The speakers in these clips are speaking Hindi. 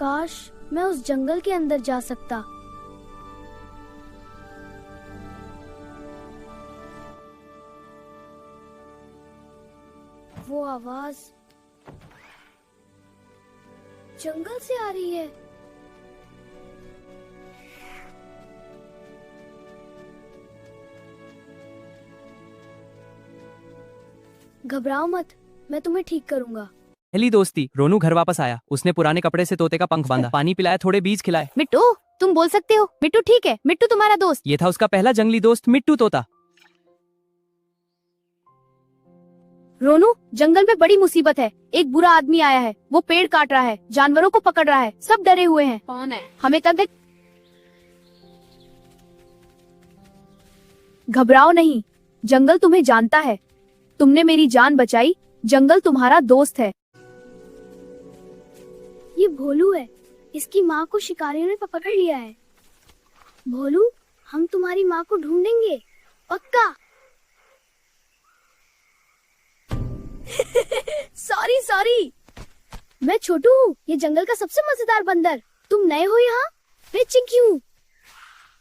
काश मैं उस जंगल के अंदर जा सकता। वो आवाज जंगल से आ रही है। घबराओ मत, मैं तुम्हें ठीक करूंगा। पहली दोस्ती। रोनू घर वापस आया। उसने पुराने कपड़े से तोते का पंख बांधा, पानी पिलाया, थोड़े बीज खिलाए। मिट्टू, तुम बोल सकते हो। मिट्टू ठीक है, मिट्टू तुम्हारा दोस्त। ये था उसका पहला जंगली दोस्त, मिट्टू तोता। रोनू, जंगल में बड़ी मुसीबत है। एक बुरा आदमी आया है। वो पेड़ काट रहा है, जानवरों को पकड़ रहा है। सब डरे हुए हैं। कौन है? हमें तब घबराओ नहीं, जंगल तुम्हें जानता है। तुमने मेरी जान बचाई, जंगल तुम्हारा दोस्त है। ये भोलू है, इसकी माँ को शिकारियों ने पकड़ लिया है। भोलू, हम तुम्हारी माँ को ढूंढेंगे, पक्का। सॉरी, मैं छोटू हूँ, ये जंगल का सबसे मजेदार बंदर। तुम नए हो यहाँ? मैं चिंकी हूँ।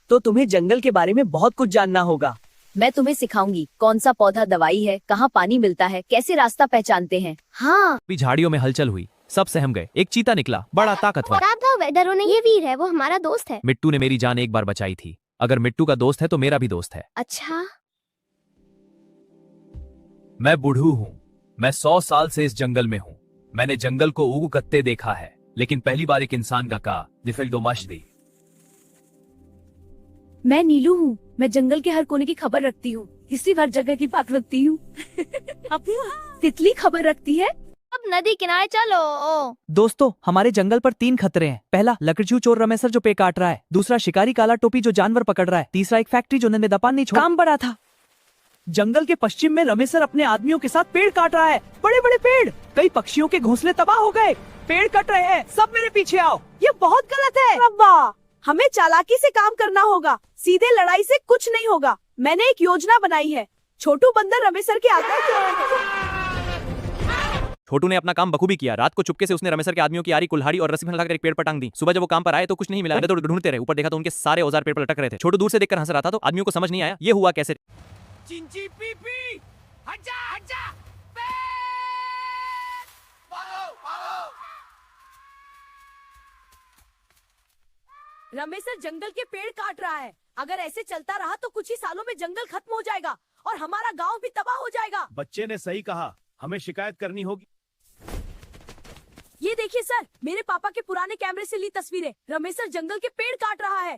तो तुम्हें जंगल के बारे में बहुत कुछ जानना होगा। मैं तुम्हें सिखाऊंगी कौन सा पौधा दवाई है, कहाँ पानी मिलता है, कैसे रास्ता पहचानते हैं। हाँ, झाड़ियों में हलचल हुई, सब सहम गए। एक चीता निकला, बड़ा ताकतवर। डरो नहीं, ये वीर है, वो हमारा दोस्त है। मिट्टू ने मेरी जान एक बार बचाई थी। अगर मिट्टू का दोस्त है तो मेरा भी दोस्त है। अच्छा, मैं बुढ़ू हूँ। मैं 100 साल से इस जंगल में हूँ। मैंने जंगल को उगते देखा है, लेकिन पहली बार एक इंसान का का दी। मैं नीलू हूँ। मैं जंगल के हर कोने की खबर रखती हूँ, इसी हर जगह की बात रखती हूँ। तितली खबर रखती है। अब नदी किनारे चलो। दोस्तों, हमारे जंगल पर 3 खतरे हैं। पहला, लकड़चू चोर रमेसर जो पेड़ काट रहा है। दूसरा, शिकारी काला टोपी जो जानवर पकड़ रहा है। तीसरा, एक फैक्ट्री जो नन्हे दपान नहीं छोड़। काम बड़ा था। जंगल के पश्चिम में रमेसर अपने आदमियों के साथ पेड़ काट रहा है। बड़े बड़े पेड़। कई पक्षियों के घोंसले तबाह हो गए। पेड़ कट रहे हैं, सब मेरे पीछे आओ। ये बहुत गलत है रब्बा। हमें चालाकी से काम करना होगा, सीधे लड़ाई से कुछ नहीं होगा। मैंने एक योजना बनाई है। छोटू बंदर रमेसर के आगे। छोटू ने अपना काम बखूबी किया। रात को चुपके से उसने रमेसर के आदमियों की आरी, कुल्हाड़ी और रस्सी लगाकर एक पेड़ पर टांग दी। सुबह जब वो काम पर आए तो कुछ नहीं मिला। तो ढूंढते रहे, ऊपर देखा तो उनके सारे औजार पेड़ पर लटक रहे थे। छोटू दूर से देखकर हंस रहा था, तो आदमियों को समझ नहीं आया ये हुआ कैसे। चिंची पीपी, हट जा। रमेसर जंगल के पेड़ काट रहा है। अगर ऐसे चलता रहा तो कुछ ही सालों में जंगल खत्म हो जाएगा और हमारा गांव भी तबाह हो जाएगा। बच्चे ने सही कहा, हमें शिकायत करनी होगी। ये देखिए सर, मेरे पापा के पुराने कैमरे से ली तस्वीरें। रमेसर जंगल के पेड़ काट रहा है।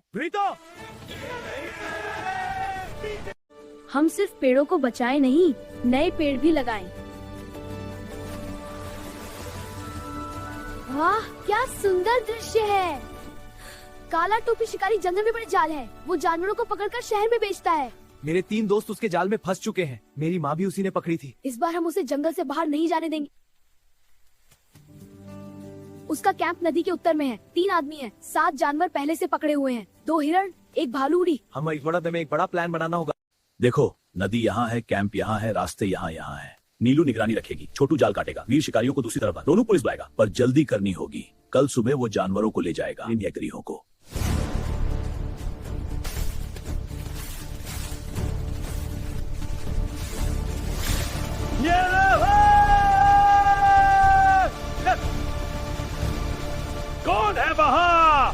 हम सिर्फ पेड़ों को बचाए नहीं, नए पेड़ भी लगाएं। वाह, क्या सुंदर दृश्य है। काला टोपी शिकारी जंगल में बड़े जाल है। वो जानवरों को पकड़कर शहर में बेचता है। मेरे 3 दोस्त उसके जाल में फंस चुके हैं। मेरी माँ भी उसी ने पकड़ी थी। इस बार हम उसे जंगल से बाहर नहीं जाने देंगे। उसका कैंप नदी के उत्तर में है। 3 आदमी हैं, 7 जानवर पहले से पकड़े हुए हैं। 2 हिरण, एक भालूड़ी। हमें एक बड़ा प्लान बनाना होगा। देखो, नदी यहाँ है, कैंप यहाँ है, रास्ते यहाँ है। नीलू निगरानी रखेगी, छोटू जाल काटेगा, वीर शिकारियों को दूसरी तरफ, रोनू पुलिस बुलाएगा। पर जल्दी करनी होगी, कल सुबह वो जानवरों को ले जाएगा, इन गृहों को। कौन है वहाँ?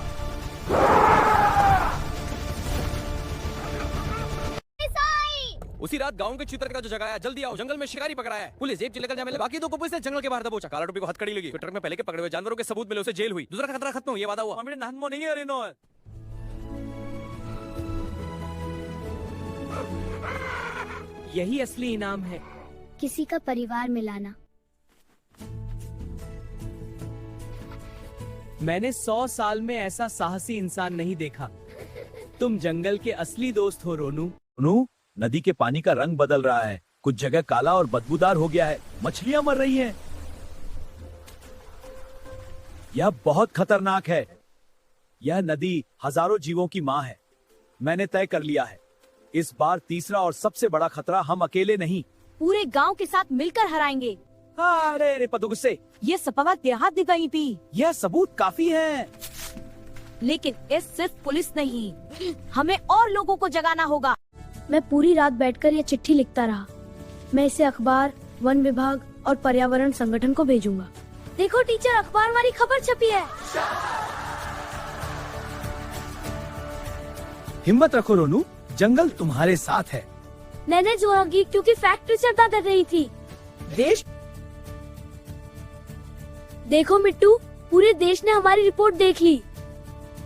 उसी रात गांव के चित्र का जो जगाया, जल्दी आओ, जंगल में शिकारी पकड़ा है। पुलिस जेब लेकर जाने लगी। बाकी 2 को पुलिस ने जंगल के बाहर दबोचा। काला टोपी को हथकड़ी लगी। ट्रक में पहले के पकड़े हुए जानवरों के सबूत मिले, उसे जेल हुई। दूसरा खतरा खत्म, ये वादा हुआ। यही असली इनाम है। किसी का परिवार मिलाना। मैंने 100 साल में ऐसा साहसी इंसान नहीं देखा। तुम जंगल के असली दोस्त हो रोनू। रोनू, नदी के पानी का रंग बदल रहा है। कुछ जगह काला और बदबूदार हो गया है। मछलियां मर रही हैं। यह बहुत खतरनाक है। यह नदी हजारों जीवों की मां है। मैंने तय कर लिया है, इस बार तीसरा और सबसे बड़ा खतरा हम अकेले नहीं, पूरे गांव के साथ मिलकर हराएंगे। अरे रे पतो गुस्से, ये सपवा देहात दी गई थी, यह सबूत काफी है। लेकिन ये सिर्फ पुलिस नहीं, हमें और लोगों को जगाना होगा। मैं पूरी रात बैठकर यह चिट्ठी लिखता रहा। मैं इसे अखबार, वन विभाग और पर्यावरण संगठन को भेजूंगा। देखो टीचर, अखबार वाली खबर छपी है। हिम्मत रखो रोनू, जंगल तुम्हारे साथ है। मैंने जोड़ा की क्योंकि फैक्ट्री चलता कर रही थी। देश, देखो मिट्टू, पूरे देश ने हमारी रिपोर्ट देख ली।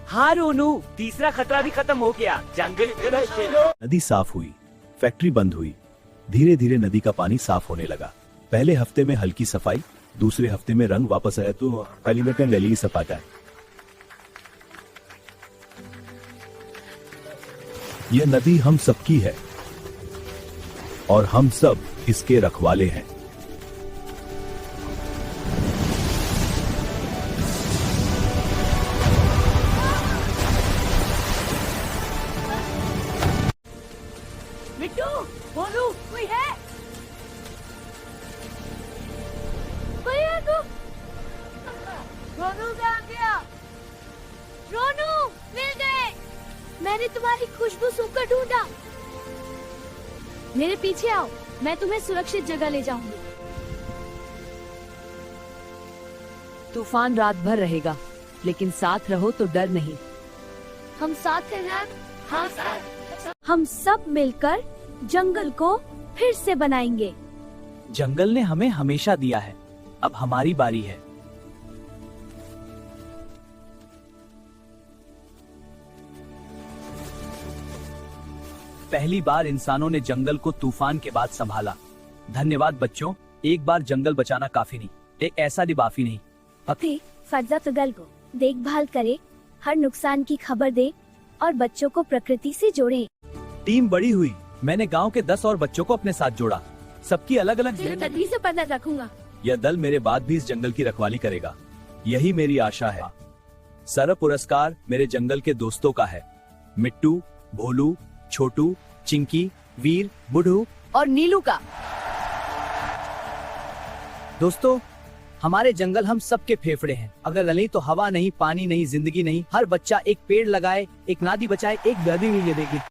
हाँ रोनू, तीसरा खतरा भी खत्म हो गया। जंगल नदी साफ हुई, फैक्ट्री बंद हुई, धीरे धीरे नदी का पानी साफ होने लगा। पहले हफ्ते में हल्की सफाई, दूसरे हफ्ते में रंग वापस आया तो पहली वैली सपाटा है। यह नदी हम सबकी है और हम सब इसके रखवाले हैं। मिट्टू, बोलू, कोई है? कोई है तो? रोनू कहाँ गया? रोनू, मिल गए। मैंने तुम्हारी खुशबू सूंघकर ढूंढा। मेरे पीछे आओ, मैं तुम्हें सुरक्षित जगह ले जाऊंगी। तूफान रात भर रहेगा, लेकिन साथ रहो तो डर नहीं। हम साथ हैं ना? हाँ सर। हम सब मिलकर जंगल को फिर से बनाएंगे। जंगल ने हमें हमेशा दिया है, अब हमारी बारी है। पहली बार इंसानों ने जंगल को तूफान के बाद संभाला। धन्यवाद बच्चों, एक बार जंगल बचाना काफी नहीं, एक ऐसा दिबाफी नहीं। अपने फर्जा तुगल को देखभाल करे, हर नुकसान की खबर दे और बच्चों को प्रकृति से जोड़े। टीम बड़ी हुई, मैंने गांव के 10 और बच्चों को अपने साथ जोड़ा। सबकी अलग अलग तदबीर से पर्दा रखूंगा। यह दल मेरे बाद भी इस जंगल की रखवाली करेगा, यही मेरी आशा है। सर पुरस्कार मेरे जंगल के दोस्तों का है, मिट्टू, भोलू, छोटू, चिंकी, वीर, बुढ़ू और नीलू का। दोस्तों, हमारे जंगल हम सबके फेफड़े हैं। अगर नहीं तो हवा नहीं, पानी नहीं, जिंदगी नहीं। हर बच्चा एक पेड़ लगाए, एक नादी बचाए, एक नदी नहीं देगी।